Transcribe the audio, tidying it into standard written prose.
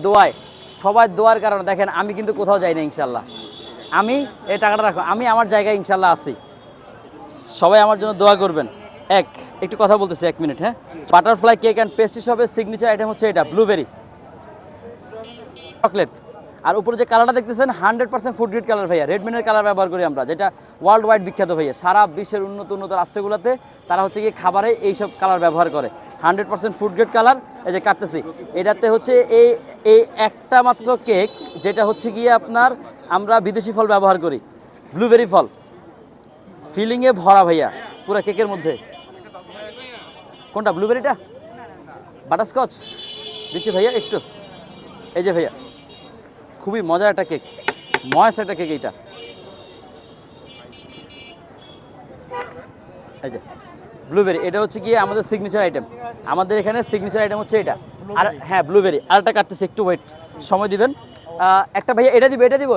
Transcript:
দোয়ায়, সবাই দোয়ার কারণে দেখেন আমি কিন্তু কোথাও যাই না ইনশাল্লাহ। আমি এই টাকাটা রাখো, আমি আমার জায়গায় ইনশাল্লাহ আছি। সবাই আমার জন্য দোয়া করবেন। একটু কথা বলতেছি 1 মিনিট, হ্যাঁ। বাটারফ্লাই কেক অ্যান্ড পেস্ট্রি শপের সিগনেচার আইটেম হচ্ছে এটা ব্লুবেরি চকলেট। আর উপরে যে কালারটা দেখতেছেন 100% ফুড গ্রেড কালার ভাইয়া, রেডমিনের কালার ব্যবহার করি আমরা, যেটা ওয়ার্ল্ড ওয়াইড বিখ্যাত ভাইয়া। সারা বিশ্বের উন্নত রাষ্ট্রগুলোতে তারা হচ্ছে গিয়ে খাবারে এইসব কালার ব্যবহার করে। 100% ফুড গ্রেড কালার। এই যে কাটতেছি, এটাতে হচ্ছে এই একটা মাত্র কেক, যেটা হচ্ছে গিয়ে আপনার আমরা বিদেশি ফল ব্যবহার করি, ব্লুবেরি ফল, ফিলিংয়ে ভরা ভাইয়া পুরো কেকের মধ্যে। কোনটা, ব্লুবেরিটা? বাটারস্কচ দিচ্ছি ভাইয়া একটু। এই যে ভাইয়া, খুবই মজার একটা কেক, ময়েস্ট একটা কেক এইটা। এই যে ব্লুবেরি, এটা হচ্ছে গিয়ে আমাদের সিগনেচার আইটেম। আমাদের এখানে সিগনেচার আইটেম হচ্ছে এটা। আর হ্যাঁ ব্লুবেরি, আর একটা কাটতেছে, একটু ওয়েট, সময় দিবেন। একটা ভাইয়া এটা দিব, এটা দিব।